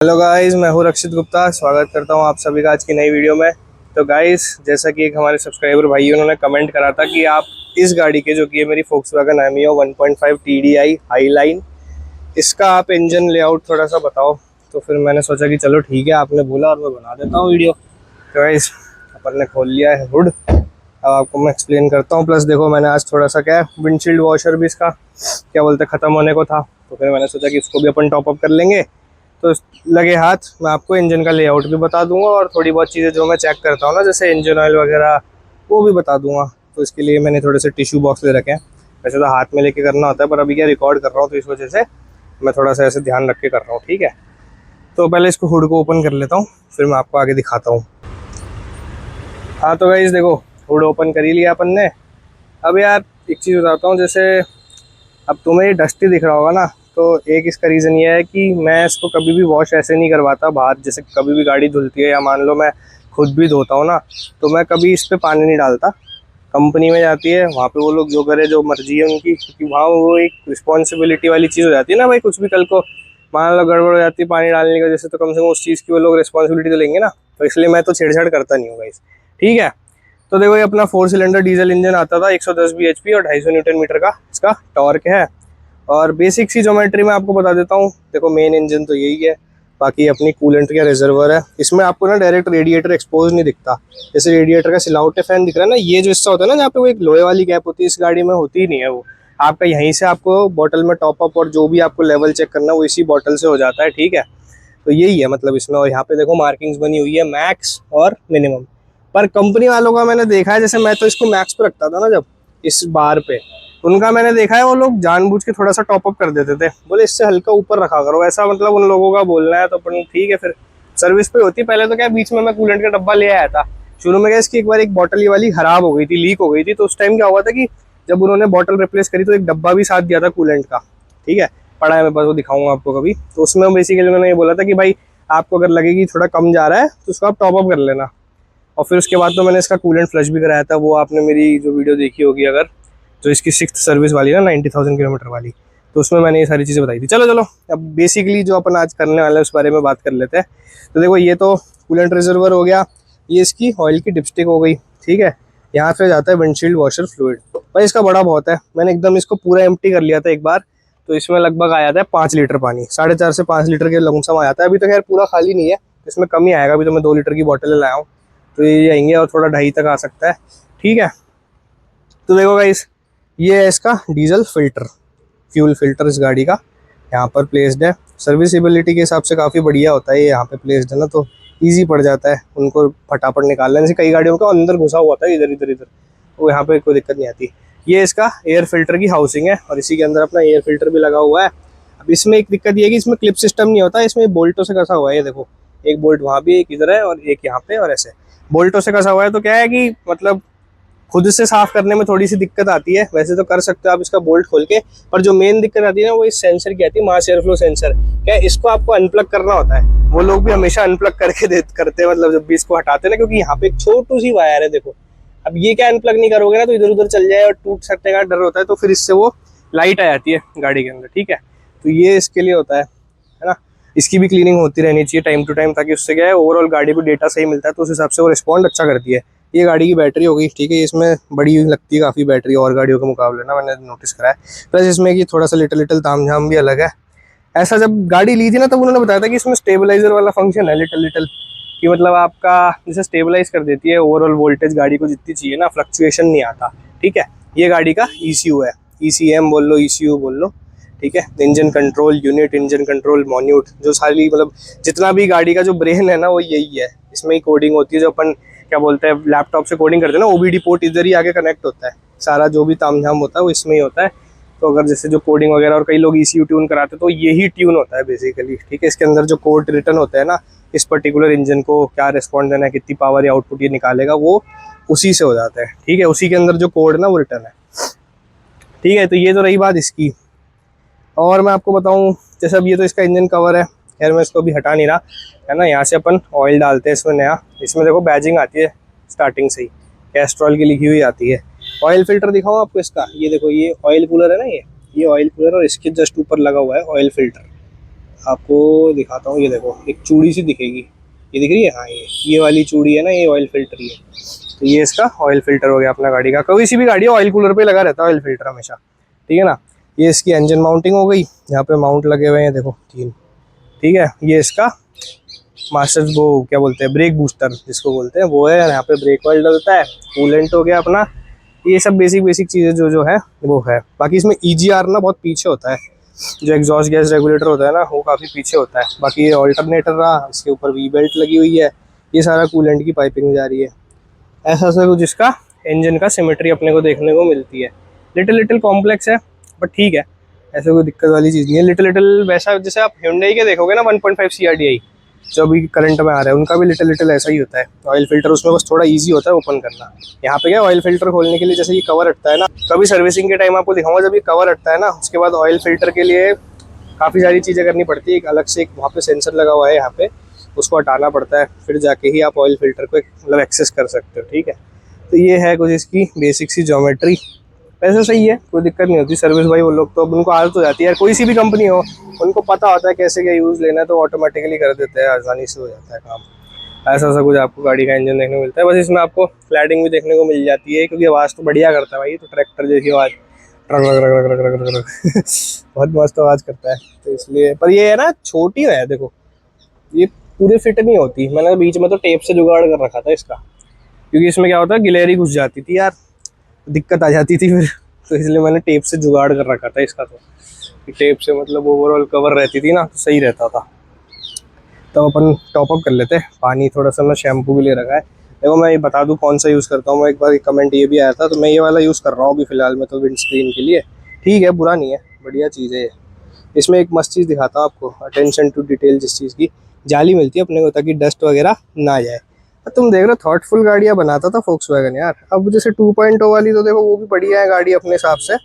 Hello guys, मैं हूं रक्षित गुप्ता। स्वागत करता हूं आप सभी का आज की नई वीडियो में। तो गाइस, जैसा कि एक हमारे सब्सक्राइबर भाई उन्होंने कमेंट करा था कि आप इस गाड़ी के, जो कि ये मेरी Volkswagen Ameo 1.5 TDI हाईलाइन, इसका आप इंजन लेआउट थोड़ा सा बताओ। तो फिर मैंने सोचा कि चलो ठीक है, आपने बोला और मैं बना देता हूँ वीडियो। तो गाइस, अपन ने खोल लिया है हुड। अब आपको मैं एक्सप्लेन करता हूँ। प्लस देखो, मैंने आज थोड़ा सा क्या विंडशील्ड वॉशर भी इसका क्या बोलते हैं ख़त्म होने को था, तो फिर मैंने सोचा कि इसको भी अपन टॉपअप कर लेंगे। तो लगे हाथ मैं आपको इंजन का लेआउट भी बता दूंगा और थोड़ी बहुत चीज़ें जो मैं चेक करता हूँ ना, जैसे इंजन ऑयल वगैरह, वो भी बता दूंगा। तो इसके लिए मैंने थोड़े से टिश्यू बॉक्स ले रखे हैं। वैसे तो हाथ में लेके करना होता है, पर अभी क्या रिकॉर्ड कर रहा हूँ तो इस वजह से मैं थोड़ा सा ऐसे ध्यान रख के कर रहा हूँ। ठीक है, तो पहले इसको हुड को ओपन कर लेता हूँ, फिर मैं आपको आगे दिखाता हूँ। हाँ तो गाइस देखो, हुड ओपन कर ही लिया अपन ने। अब यार एक चीज़ बताता हूँ, जैसे अब तुम्हें ये डस्टी दिख रहा होगा ना, तो एक इसका रीज़न ये है कि मैं इसको कभी भी वॉश ऐसे नहीं करवाता बाहर। जैसे कभी भी गाड़ी धुलती है या मान लो मैं खुद भी धोता हूँ ना, तो मैं कभी इस पर पानी नहीं डालता। कंपनी में जाती है, वहाँ पे वो लोग जो करे, जो मर्जी है उनकी, क्योंकि वहाँ वो एक रिस्पॉन्सिबिलिटी वाली चीज़ हो जाती है ना भाई। कुछ भी कल को मान लो गड़बड़ हो जाती है पानी डालने की वजह से, तो कम से कम उस चीज़ की वो लोग रिस्पॉन्सिबिलिटी तो लेंगे ना। तो इसलिए मैं तो छेड़छाड़ करता नहीं हूँ गाइस। ठीक है, तो देखो ये अपना 4 सिलेंडर डीजल इंजन आता था, 110 bhp और 250 न्यूटन मीटर का इसका टॉर्क है। और बेसिक सी ज्योमेट्री मैं आपको बता देता हूँ। देखो, मेन इंजन तो यही है, बाकी अपनी कूलेंट का रिजर्वर है। इसमें आपको ना डायरेक्ट रेडिएटर एक्सपोज नहीं दिखता। जैसे रेडिएटर का सिलाउटे फैन दिख रहा है ना, ये जो हिस्सा होता है ना जहाँ पे वो एक लोहे वाली गैप होती है, इस गाड़ी में होती ही नहीं है वो। आपका यहीं से आपको बॉटल में टॉप अप और जो भी आपको लेवल चेक करना है वो इसी बॉटल से हो जाता है। ठीक है, तो यही है मतलब इसमें। और यहाँ पे देखो मार्किंग्स बनी हुई है मैक्स और मिनिमम। पर कंपनी वालों का मैंने देखा है, जैसे मैं तो इसको मैक्स पे रखता था ना जब इस बार पे, उनका मैंने देखा है वो लोग जानबूझ के थोड़ा सा टॉपअप कर देते थे, बोले इससे हल्का ऊपर रखा करो। ऐसा मतलब उन लोगों का बोलना है, तो अपन ठीक है फिर सर्विस पे होती। पहले तो क्या बीच में मैं कूलेंट का डब्बा ले आया था। शुरू में क्या इसकी एक बार एक बॉटल ये वाली खराब हो गई थी, लीक हो गई थी। तो उस टाइम क्या हुआ था कि जब उन्होंने बॉटल रिप्लेस करी तो एक डब्बा भी साथ दिया था कूलेंट का। ठीक है, पड़ा है मेरे पास, वो दिखाऊंगा आपको कभी। तो उसमें बेसिकली उन्होंने ये बोला था कि भाई आपको अगर लगेगी थोड़ा कम जा रहा है तो उसको आप टॉपअप कर लेना। और फिर उसके बाद तो मैंने इसका कूलेंट फ्लश भी कराया था, वो आपने मेरी जो वीडियो देखी होगी अगर, तो इसकी 6th सर्विस वाली ना 90,000 किलोमीटर वाली, तो उसमें मैंने ये सारी चीज़ें बताई थी। चलो चलो, अब बेसिकली जो अपन आज करने वाले हैं उस बारे में बात कर लेते हैं। तो देखो, ये तो कूलेंट रिजर्वर हो गया, ये इसकी ऑयल की डिपस्टिक हो गई। ठीक है, यहाँ पे जाता है विंडशील्ड वॉशर फ्लूइड। भाई इसका बड़ा बहुत है, मैंने एकदम इसको पूरा एम्प्टी कर लिया था एक बार। तो इसमें लगभग आया था 5 लीटर पानी, 4.5 से 5 लीटर के लमसम आया था। अभी तो खैर पूरा खाली नहीं है, इसमें कम ही आएगा। अभी तो मैं 2 लीटर की बॉटल लाया हूँ, तो ये आएंगे और थोड़ा 2.5 तक आ सकता है। ठीक है, तो देखो गाइस, ये है इसका डीजल फिल्टर, फ्यूल फिल्टर इस गाड़ी का यहाँ पर प्लेस्ड है। सर्विसिबिलिटी के हिसाब से काफ़ी बढ़िया होता है ये, यहाँ पे प्लेस्ड है ना, तो ईजी पड़ जाता है उनको फटाफट निकालने से। कई गाड़ियों का अंदर घुसा हुआ था इधर इधर इधर, तो यहाँ पे कोई दिक्कत नहीं आती। ये इसका एयर फिल्टर की हाउसिंग है और इसी के अंदर अपना एयर फिल्टर भी लगा हुआ है। अब इसमें एक दिक्कत ये है कि इसमें क्लिप सिस्टम नहीं होता, इसमें बोल्टों से कसा हुआ है। ये देखो, एक बोल्ट वहाँ भी, एक इधर है और एक यहाँ पे, और ऐसे बोल्टों से कसा हुआ है। तो क्या है कि मतलब खुद से साफ करने में थोड़ी सी दिक्कत आती है। वैसे तो कर सकते हो आप इसका बोल्ट खोल के, पर जो मेन दिक्कत आती है ना वो इस सेंसर की आती है, मास एयर फ्लो सेंसर। क्या है, इसको आपको अनप्लग करना होता है। वो लोग भी हमेशा अनप्लग करके करते हैं, मतलब जब भी इसको हटाते हैं ना, क्योंकि यहाँ पे एक छोटू सी वायर है देखो। अब ये क्या अनप्लग नहीं करोगे ना तो इधर उधर चल जाए और टूट सकने का डर होता है, तो फिर इससे वो लाइट आ जाती है गाड़ी के अंदर। ठीक है, तो ये इसके लिए होता है ना। इसकी भी क्लीनिंग होती रहनी चाहिए टाइम टू टाइम, ताकि उससे क्या है ओवरऑल गाड़ी को डेटा सही मिलता है, तो उस हिसाब से वो रिस्पॉन्ड अच्छा करती है। ये गाड़ी की बैटरी हो गई। ठीक है, इसमें बड़ी लगती है काफ़ी बैटरी और गाड़ियों के मुकाबले ना, मैंने नोटिस करा है। प्लस इसमें कि थोड़ा सा लिटिल ताम झाम भी अलग है। ऐसा जब गाड़ी ली थी ना तब उन्होंने बताया था कि इसमें स्टेबलाइजर वाला फंक्शन है लिटिल, कि मतलब आपका जैसे स्टेबलाइज कर देती है ओवरऑल वोल्टेज गाड़ी को जितनी चाहिए ना, फ्लक्चुएशन नहीं आता। ठीक है, ये गाड़ी का ECU है, ECM बोल लो, ECU बोल लो। ठीक है, engine control unit, engine control module, जो सारी मतलब जितना भी गाड़ी का जो ब्रेन है ना वो यही है। इसमें ही कोडिंग होती है, जो अपन क्या बोलते हैं लैपटॉप से कोडिंग करते हैं ना, OBD पोर्ट इधर ही आके कनेक्ट होता है। सारा जो भी तामझाम होता है वो इसमें ही होता है। तो अगर जैसे जो कोडिंग वगैरह, और कई लोग ECU ट्यून कराते हैं, तो यही ट्यून होता है बेसिकली। ठीक है, इसके अंदर जो कोड रिटर्न होता है ना, इस पर्टिकुलर इंजन को क्या रिस्पॉन्ड देना है, कितनी पावर या आउटपुट ये निकालेगा, वो उसी से हो जाता है। ठीक है, उसी के अंदर जो कोड है ना वो रिटर्न है। ठीक है, तो ये तो रही बात इसकी। और मैं आपको बताऊं, जैसे अब ये तो इसका इंजन कवर है, खैर मैं इसको भी हटा नहीं रहा है ना। यहाँ से अपन ऑयल डालते हैं इसमें नया। इसमें देखो बैजिंग आती है स्टार्टिंग से ही, कैस्ट्रॉल की लिखी हुई आती है। ऑयल फिल्टर दिखाऊं आपको इसका, ये देखो, ये ऑयल कूलर है ना, ये ऑयल कूलर और इसके जस्ट ऊपर लगा हुआ है ऑयल फिल्टर। आपको दिखाता हूँ, ये देखो एक चूड़ी सी दिखेगी, ये दिख रही है, हाँ ये वाली चूड़ी है ना, ये ऑयल फिल्टर ही है। तो ये इसका ऑयल फिल्टर हो गया अपना गाड़ी का। कोई सी भी गाड़ी है ऑयल कूलर पे लगा रहता है ऑयल फिल्टर हमेशा, ठीक है ना। ये इसकी इंजन माउंटिंग हो गई, यहाँ पे माउंट लगे हुए हैं देखो 3, ठीक है। ये इसका मास्टर, वो क्या बोलते हैं, ब्रेक बूस्टर जिसको बोलते हैं वो है। यहाँ पे ब्रेक ऑयल डलता है, कूलेंट हो गया अपना, ये सब बेसिक बेसिक चीज़ें जो है वो है। बाकी इसमें EGR ना बहुत पीछे होता है, जो एग्जॉस्ट गैस रेगुलेटर होता है ना वो काफ़ी पीछे होता है। बाकी ये ऑल्टरनेटर रहा, इसके ऊपर वी बेल्ट लगी हुई है, ये सारा कूलेंट की पाइपिंग जा रही है। ऐसा सा कुछ इसका इंजन का सिमेट्री अपने को देखने को मिलती है। लिटिल लिटिल कॉम्प्लेक्स है बट ठीक है, ऐसे कोई दिक्कत वाली चीज़ नहीं है। लिटिल लिटिल वैसा जैसे आप Hyundai के देखोगे ना 1.5 CRDI जो अभी करंट में आ रहा है, उनका भी लिटिल लिटिल ऐसा ही होता है। ऑयल फिल्टर उसमें बस थोड़ा इजी होता है ओपन करना। यहाँ पे क्या ऑयल फिल्टर खोलने के लिए जैसे ये कवर हटता है ना, कभी सर्विसिंग के टाइम आपको दिखाऊंगा, जब ये कवर हटता है ना उसके बाद ऑयल फिल्टर के लिए काफ़ी सारी चीज़ें करनी पड़ती है। एक अलग से एक वहाँ पे सेंसर लगा हुआ है यहाँ पे, उसको हटाना पड़ता है, फिर जाके ही आप ऑयल फिल्टर को मतलब एक्सेस कर सकते हो, ठीक है। तो ये है कुछ इसकी बेसिक सी ज्योमेट्री। वैसे सही है, कोई दिक्कत नहीं होती। सर्विस भाई वो लोग तो अब उनको आदत हो जाती है यार, कोई सी भी कंपनी हो उनको पता होता है कैसे क्या यूज़ लेना है, तो ऑटोमेटिकली कर देते हैं, आसानी से हो जाता है काम। ऐसा सा कुछ आपको गाड़ी का इंजन देखने को मिलता है। बस इसमें आपको क्लैडिंग भी देखने को मिल जाती है, क्योंकि आवाज़ तो बढ़िया करता है भाई, तो ट्रैक्टर जैसी आवाज़ रग रग रग रग रग रग रग बहुत मस्त आवाज़ करता है, तो इसलिए। पर ये है ना छोटी है, देखो ये पूरे फिट नहीं होती। मैंने बीच में तो टेप से जुगाड़ कर रखा था इसका, क्योंकि इसमें क्या होता है गिलहरी घुस जाती थी यार, दिक्कत आ जाती थी फिर, तो इसलिए मैंने टेप से जुगाड़ कर रखा था इसका। तो टेप से मतलब ओवरऑल कवर रहती थी ना, तो सही रहता था। तो अपन टॉपअप कर लेते हैं पानी थोड़ा सा। मैं शैम्पू भी ले रखा है, देखो मैं ये बता दूं कौन सा यूज़ करता हूँ मैं। एक बार कमेंट ये भी आया था, तो मैं ये वाला यूज़ कर रहा हूँ अभी फिलहाल में, तो विंड स्क्रीन के लिए ठीक है, बुरा नहीं है, बढ़िया चीज़ है ये। इसमें एक मस्त चीज़ दिखाता हूँ आपको, अटेंशन टू डिटेल, जिस चीज़ की जाली मिलती है अपने को ताकि डस्ट वगैरह ना जाए। तुम देख रहे हो थॉटफुल गाड़ियाँ बनाता था फोक्सवैगन यार। अब जैसे 2.0 वाली तो देखो वो भी बढ़िया है गाड़ी अपने हिसाब से,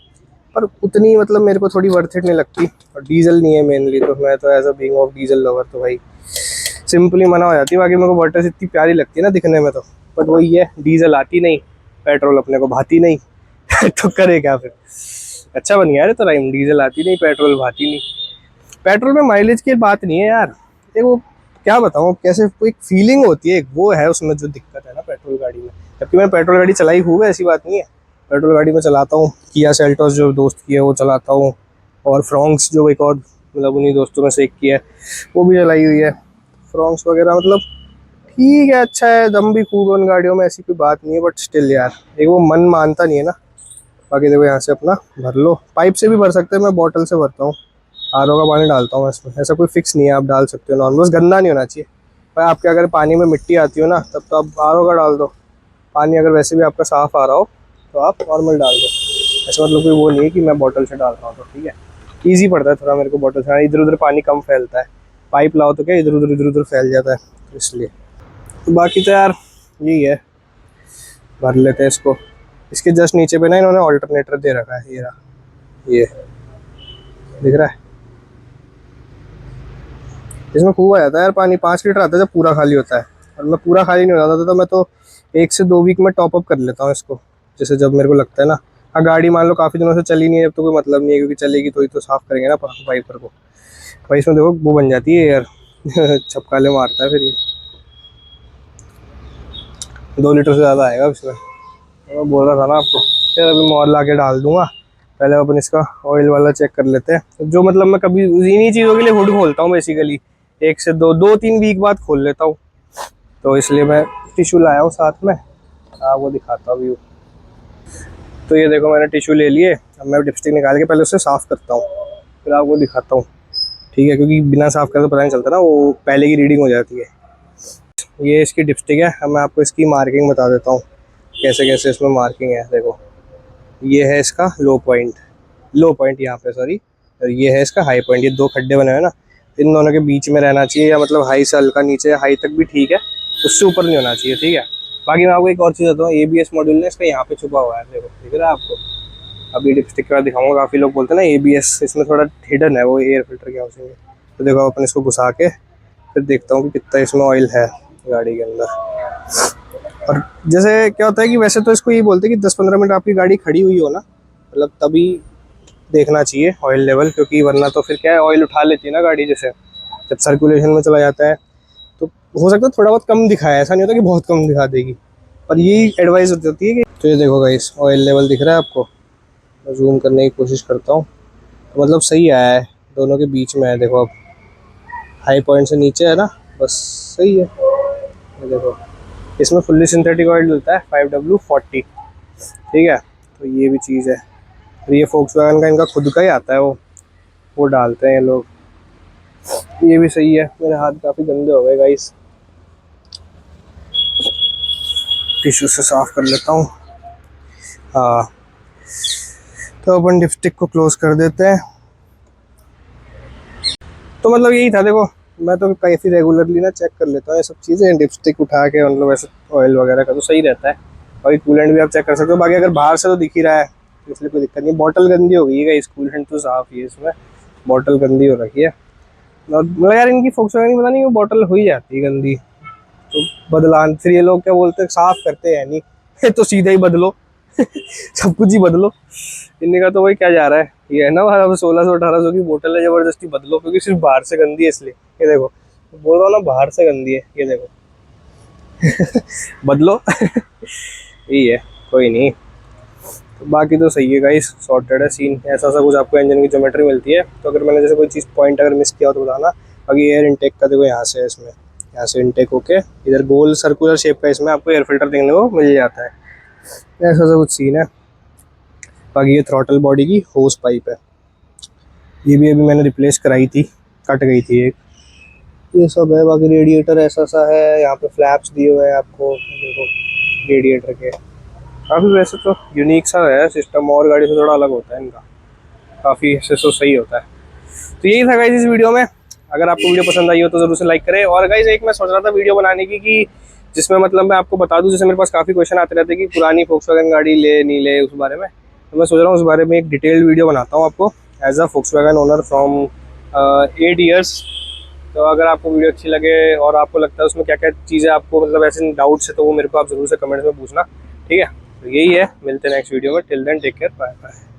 पर उतनी मतलब मेरे को थोड़ी वर्थ इट नहीं लगती। और डीजल नहीं है मेनली, तो मैं तो as a being of diesel lover तो भाई सिंपली मना हो जाती है। बाकी मेरे को वर्टस इतनी प्यारी लगती है ना दिखने में, तो बट वही है, डीजल आती नहीं, पेट्रोल अपने को भाती नहीं तो करे क्या फिर। अच्छा बन गया यार तो राइम, डीजल आती नहीं पेट्रोल भाती नहीं। पेट्रोल में माइलेज की बात नहीं है यार, देखो क्या बताऊँ कैसे, एक फीलिंग होती है, एक वो है उसमें जो दिक्कत है ना पेट्रोल गाड़ी में। जबकि मैं पेट्रोल गाड़ी चलाई खूब है, ऐसी बात नहीं है, पेट्रोल गाड़ी में चलाता हूँ। किया सेल्टोस जो दोस्त की है वो चलाता हूँ, और फ्रॉन्क्स जो एक और मतलब उन्हीं दोस्तों में से एक की है वो भी चलाई हुई है। फ्रॉन्क्स वगैरह मतलब ठीक है, अच्छा है, दम भी खूब है उन गाड़ियों में, ऐसी कोई बात नहीं है। बट स्टिल यार एक वो मन मानता नहीं है ना। बाकी देखो यहाँ से अपना भर लो, पाइप से भी भर सकते हैं, मैं बॉटल से भरता हूँ, RO का पानी डालता हूँ इसमें। ऐसा कोई फिक्स नहीं है, आप डाल सकते हो नॉर्मल, बस गंदा नहीं होना चाहिए भाई। आपके अगर पानी में मिट्टी आती हो ना तब तो आप RO का डाल दो, पानी अगर वैसे भी आपका साफ़ आ रहा हो तो आप नॉर्मल डाल दो। ऐसा मतलब कोई वो नहीं है कि मैं बॉटल से डाल रहा हूँ, तो ठीक है, ईजी पड़ता है थोड़ा मेरे को बॉटल से, इधर उधर पानी कम फैलता है। पाइप लाओ तो क्या इधर उधर फैल जाता है, तो इसलिए। तो बाकी तो यार यही है, भर लेते हैं इसको। इसके जस्ट नीचे पे ना इन्होंने ऑल्टरनेटर दे रखा है, ये रहा, ये दिख रहा है। इसमें खूब आ जाता है यार पानी, 5 लीटर आता है जब पूरा खाली होता है, और मैं पूरा खाली नहीं होता था, तो मैं तो 1 से 2 वीक में टॉप अप कर लेता हूँ इसको, जैसे जब मेरे को लगता है ना। हाँ गाड़ी मान लो काफ़ी दिनों से चली नहीं है, अब तो कोई मतलब नहीं है, क्योंकि चलेगी तो ही तो साफ़ करेंगे ना वाइपर को। भाई इसमें देखो वो बन जाती है यार छपकाले मारता है फिर ये। 2 लीटर से ज़्यादा आएगा इसमें, तो मैं बोल रहा था ना आपको। फिर अभी मैं और ला के डाल दूंगा। पहले अपन इसका ऑयल वाला चेक कर लेते हैं, जो मतलब मैं कभी इन्हीं चीज़ों के लिए हुड खोलता हूँ बेसिकली, 1 से 2 3 वीक बाद खोल लेता हूँ, तो इसलिए मैं टिश्यू लाया हूँ साथ में। वो दिखाता हूँ व्यू। तो ये देखो मैंने टिश्यू ले लिए, अब मैं डिपस्टिक निकाल के पहले उससे साफ़ करता हूँ, फिर आपको दिखाता हूँ, ठीक है, क्योंकि बिना साफ़ करे तो पता नहीं चलता ना, वो पहले की रीडिंग हो जाती है। ये इसकी डिपस्टिक है। अब मैं आपको इसकी मार्किंग बता देता हूँ कैसे कैसे इसमें मार्किंग है। देखो ये है इसका लो पॉइंट यहाँ पे, सॉरी, और ये है इसका हाई पॉइंट। ये 2 खड्डे बने हुए हैं ना, इन दोनों के बीच में रहना चाहिए, या मतलब हाई से हल्का नीचे, हाई तक भी ठीक है, उससे ऊपर नहीं होना चाहिए, ठीक है। बाकी मैं आपको एक और चीज़ बताता हूँ, ABS मॉड्यूल ने इसका यहाँ पे छुपा हुआ है, देखो दिख रहा है आपको। अभी डिपस्टिक के बाद दिखाऊंगा, काफ़ी लोग बोलते हैं ना ABS इसमें थोड़ा हिडन है, वो एयर फिल्टर के हाउसिंग है। तो देखो अपन इसको घुसा के फिर देखता हूँ कि कितना इसमें ऑयल है गाड़ी के अंदर। और जैसे क्या होता है कि वैसे तो इसको ये बोलते हैं कि 10-15 मिनट आपकी गाड़ी खड़ी हुई हो ना, मतलब तभी देखना चाहिए ऑयल लेवल, क्योंकि वरना तो फिर क्या है, ऑयल उठा लेती है ना गाड़ी, जैसे जब सर्कुलेशन में चला जाता है तो हो सकता है थोड़ा बहुत कम दिखाए, ऐसा नहीं होता कि बहुत कम दिखा देगी, पर यही एडवाइस होती है कि तो ये देखो गाइस ऑयल लेवल दिख रहा है आपको, मैं जूम करने की कोशिश करता हूँ, तो मतलब सही आया है, दोनों के बीच में है, देखो अब हाई पॉइंट से नीचे है ना, बस सही है। ये देखो इसमें फुल्ली सिंथेटिक ऑयल मिलता है 5W40, ठीक है, तो ये भी चीज़ है। और ये फोक्सवैगन का इनका खुद का ही आता है, वो डालते हैं ये लोग, ये भी सही है। मेरे हाथ काफ़ी गंदे हो गए गाइस, टिश्यू से साफ कर लेता हूँ। हाँ, तो अपन डिप्स्टिक को क्लोज कर देते हैं। तो मतलब यही था, देखो मैं तो काफ़ी रेगुलरली ना चेक कर लेता हूँ ये सब चीज़ें, डिप्स्टिक उठा के, मतलब ऐसे ऑयल वगैरह का तो सही रहता है। बाकी कूलेंट भी आप चेक कर सकते हो, बाकी अगर बाहर से तो दिख ही रहा है तो इसलिए कोई दिक्कत नहीं। बॉटल गंदी हो गई है, इस कूलेंट तो साफ ही है, इसमें बॉटल गंदी हो रखी है। और मतलब यार इनकी फोक्सवैगन पता नहीं वो बॉटल हो ही जाती है गंदी, तो बदलान, फिर ये लोग क्या बोलते हैं, साफ करते हैं नहीं तो सीधा ही बदलो सब कुछ ही बदलो। इनने का तो वही क्या जा रहा है, ये है ना 1600-1800 की बोतल है, जबरदस्ती बदलो क्योंकि सिर्फ बाहर से गंदी है इसलिए। ये देखो बोल रहा हूँ ना, बाहर से गंदी है, ये देखो बदलो यही है, कोई नहीं। तो बाकी तो सही है गाइस, सॉर्टेड है सीन, ऐसा सा कुछ आपको इंजन की ज्योमेट्री मिलती है। तो अगर मैंने जैसे कोई चीज़ पॉइंट अगर मिस किया हो तो बताना। बाकी एयर इनटेक का देखो यहाँ से है, इसमें यहाँ से इनटेक होके इधर गोल सर्कुलर शेप का इसमें आपको एयर फिल्टर देखने को मिल जाता है, ऐसा सा कुछ सीन है। बाकी ये थ्रॉटल बॉडी की होस पाइप है, ये भी अभी मैंने रिप्लेस कराई थी, कट गई थी एक, ये सब है। बाकी रेडिएटर ऐसा सा है, यहाँ पे फ्लैप्स दिए हुए हैं आपको, देखो रेडिएटर के, काफ़ी वैसे तो यूनिक सा है सिस्टम, और गाड़ी से थोड़ा अलग होता है इनका, काफ़ी ऐसे तो सही होता है। तो यही था गाइस इस वीडियो में, अगर आपको वीडियो पसंद आई हो तो ज़रूर से लाइक करें। और गाइस एक मैं सोच रहा था वीडियो बनाने की कि जिसमें मतलब मैं आपको बता दूं, जैसे मेरे पास काफ़ी क्वेश्चन आते रहते हैं कि पुरानी फोक्सवैगन गाड़ी ले नहीं ले, उस बारे में, तो मैं सोच रहा हूँ उस बारे में एक डिटेल्ड वीडियो बनाता हूँ आपको as a Volkswagen owner from 8 years. तो अगर आपको वीडियो अच्छी लगे और आपको लगता है उसमें क्या क्या चीज़ें आपको मतलब ऐसे डाउट्स है, तो वो मेरे को आप ज़रूर से कमेंट्स में पूछना, ठीक है। तो यही है, मिलते हैं नेक्स्ट वीडियो में, till then take care, bye bye.